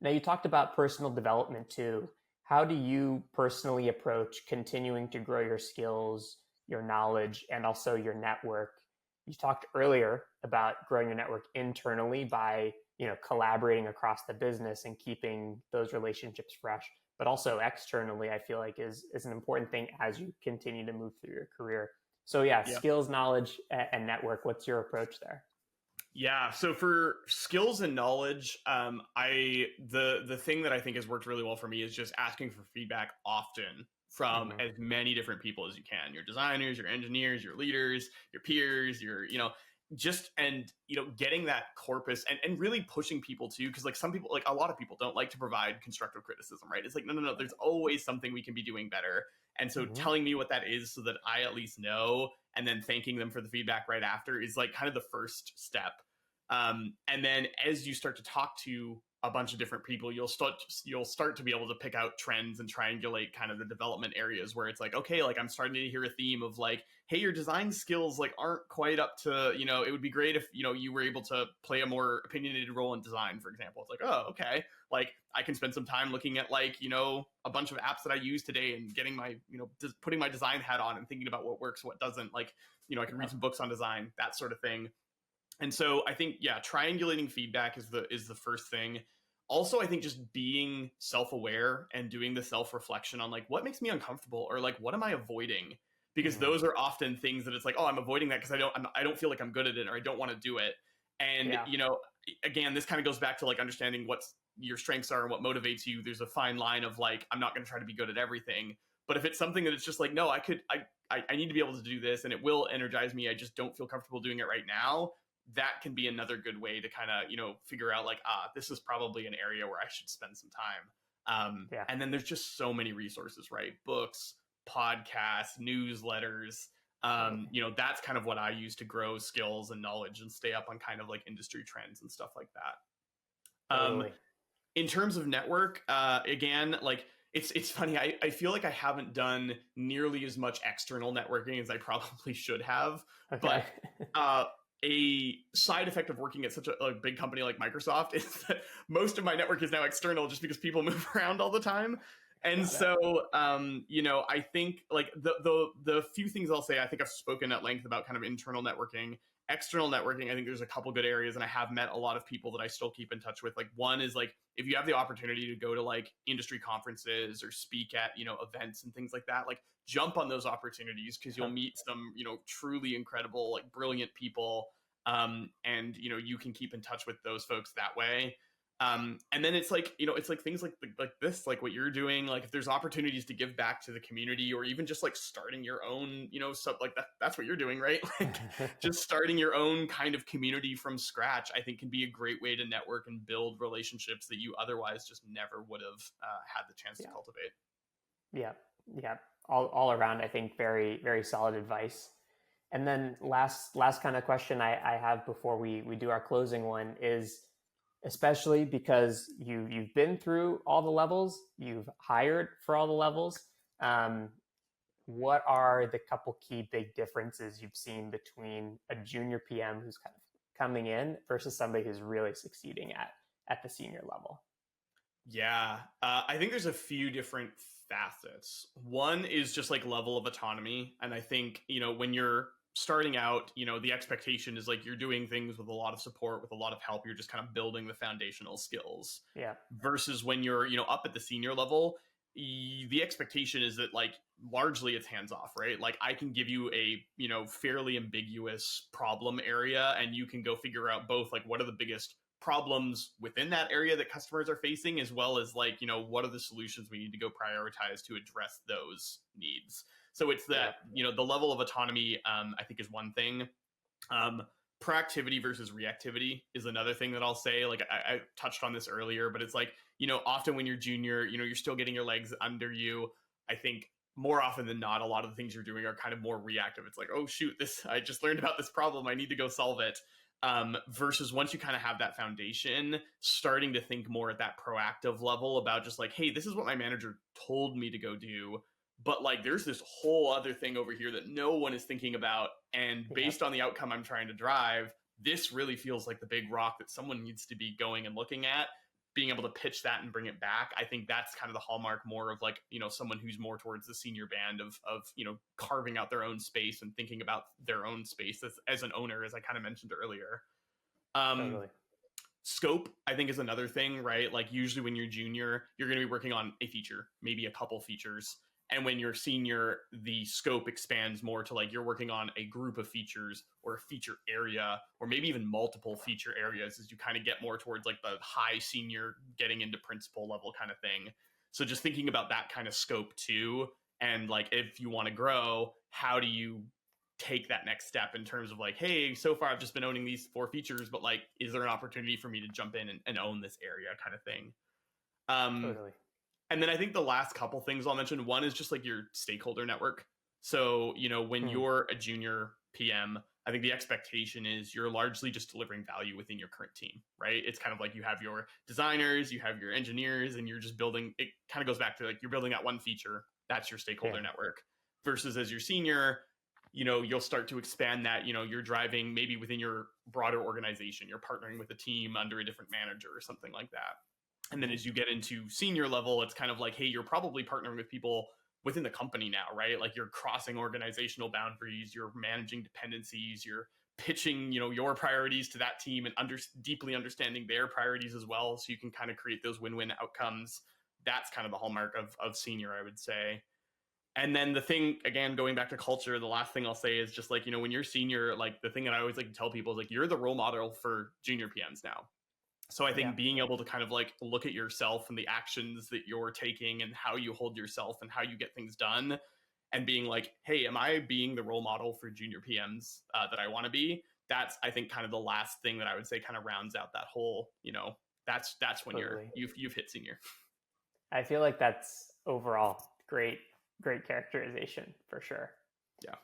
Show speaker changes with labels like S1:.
S1: Now, you talked about personal development too. How do you personally approach continuing to grow your skills, your knowledge, and also your network? You talked earlier about growing your network internally by, collaborating across the business and keeping those relationships fresh, but also externally, I feel like is an important thing as you continue to move through your career. So yeah,
S2: Yeah.
S1: skills, knowledge, and network. What's your approach there?
S2: Yeah. So for skills and knowledge, the thing that I think has worked really well for me is just asking for feedback often from
S1: Hmm.
S2: as many different people as you can. Your designers, your engineers, your leaders, your peers, just and getting that corpus and really pushing people too, because like some people, like a lot of people don't like to provide constructive criticism, right? It's like no, there's always something we can be doing better. And so
S1: Hmm.
S2: telling me what that is so that I at least know, and then thanking them for the feedback right after is like kind of the first step. And then as you start to talk to a bunch of different people, you'll start to be able to pick out trends and triangulate kind of the development areas where it's like, okay, like I'm starting to hear a theme of like, hey, your design skills like aren't quite up to, it would be great if you were able to play a more opinionated role in design, for example. It's like, oh, okay, like I can spend some time looking at like a bunch of apps that I use today and getting my putting my design hat on and thinking about what works, what doesn't. Like I can read some books on design, that sort of thing. And so I think, yeah, triangulating feedback is the first thing. Also, I think just being self-aware and doing the self-reflection on like what makes me uncomfortable, or like what am I avoiding? Because
S1: Hmm.
S2: those are often things that it's like, oh, I'm avoiding that because I don't feel like I'm good at it, or I don't want to do it. And
S1: Yeah.
S2: again, this kind of goes back to like understanding what your strengths are and what motivates you. There's a fine line of like, I'm not going to try to be good at everything. But if it's something that it's just like, no, I need to be able to do this and it will energize me, I just don't feel comfortable doing it right now, that can be another good way to kind of figure out like, this is probably an area where I should spend some time.
S1: Yeah.
S2: And then there's just so many resources, right? Books, podcasts, newsletters.
S1: Totally.
S2: That's kind of what I use to grow skills and knowledge and stay up on kind of like industry trends and stuff like that.
S1: Totally.
S2: In terms of network, again, like it's funny. I feel like I haven't done nearly as much external networking as I probably should have, but
S1: Okay.
S2: uh, a side effect of working at such a big company like Microsoft is that most of my network is now external, just because people move around all the time. And
S1: Got it.
S2: so, I think like the few things I'll say, I think I've spoken at length about kind of internal networking. External networking, I think there's a couple good areas, and I have met a lot of people that I still keep in touch with. Like one is like if you have the opportunity to go to like industry conferences or speak at events and things like that, like jump on those opportunities, because you'll
S1: Huh.
S2: meet some truly incredible, like brilliant people, and you can keep in touch with those folks that way. And then it's like it's like things like this, like what you're doing, like if there's opportunities to give back to the community, or even just like starting your own stuff like that's what you're doing, right? Like just starting your own kind of community from scratch, I think can be a great way to network and build relationships that you otherwise just never would have had the chance to
S1: Yeah.
S2: cultivate.
S1: Yeah. Yeah. All around, I think very, very solid advice. And then last kind of question I have before we do our closing one is, especially because you've been through all the levels, you've hired for all the levels. Um, what are the couple key big differences you've seen between a junior PM who's kind of coming in versus somebody who's really succeeding at the senior level?
S2: Yeah, I think there's a few different facets. One is just like level of autonomy. And I think, when you're starting out, the expectation is like you're doing things with a lot of support, with a lot of help. You're just kind of building the foundational skills.
S1: Yeah.
S2: Versus when you're, up at the senior level, the expectation is that like largely it's hands off, right? Like I can give you a, fairly ambiguous problem area, and you can go figure out both like what are the biggest problems within that area that customers are facing, as well as like what are the solutions we need to go prioritize to address those needs. So it's
S1: Yeah.
S2: that the level of autonomy, I think, is one thing. um, Proactivity versus reactivity is another thing that I'll say. Like I touched on this earlier, but it's like often when you're junior, you're still getting your legs under you. I think more often than not, a lot of the things you're doing are kind of more reactive. It's like, oh shoot, this I just learned about this problem, I need to go solve it. Versus once you kind of have that foundation, starting to think more at that proactive level about just like, hey, this is what my manager told me to go do, but like there's this whole other thing over here that no one is thinking about, and
S1: Yeah.
S2: based on the outcome I'm trying to drive, this really feels like the big rock that someone needs to be going and looking at. being able to pitch that and bring it back, I think that's kind of the hallmark more of like, someone who's more towards the senior band of carving out their own space and thinking about their own space as an owner, as I kind of mentioned earlier. um
S1: Totally.
S2: Scope, I think, is another thing, right? Like usually when you're junior, you're going to be working on a feature, maybe a couple features. And when you're senior, the scope expands more to like you're working on a group of features or a feature area, or maybe even multiple feature areas as you kind of get more towards like the high senior getting into principal level kind of thing. So just thinking about that kind of scope too. And like if you want to grow, how do you take that next step in terms of like, hey, so far I've just been owning these 4 features, but like, is there an opportunity for me to jump in and own this area kind of thing? Um,
S1: Totally.
S2: and then I think the last couple things I'll mention, one is just like your stakeholder network. So, when
S1: Mm.
S2: you're a junior PM, I think the expectation is you're largely just delivering value within your current team, right? It's kind of like you have your designers, you have your engineers, and you're just building. It kind of goes back to like you're building out one feature. That's your stakeholder
S1: Yeah.
S2: network. Versus as your senior, you'll start to expand that. You're driving maybe within your broader organization, you're partnering with a team under a different manager or something like that. And then as you get into senior level, it's kind of like, hey, you're probably partnering with people within the company now, right? Like you're crossing organizational boundaries, you're managing dependencies, you're pitching, your priorities to that team and deeply understanding their priorities as well. So you can kind of create those win-win outcomes. That's kind of the hallmark of senior, I would say. And then the thing, again, going back to culture, the last thing I'll say is just like, when you're senior, like the thing that I always like to tell people is like, you're the role model for junior PMs now. So I
S1: Yeah.
S2: think being able to kind of like look at yourself and the actions that you're taking and how you hold yourself and how you get things done, and being like, hey, am I being the role model for junior PMs that I want to be? That's, I think, kind of the last thing that I would say kind of rounds out that whole, that's when
S1: Totally.
S2: you've hit senior.
S1: I feel like that's overall great characterization for sure.
S2: Yeah.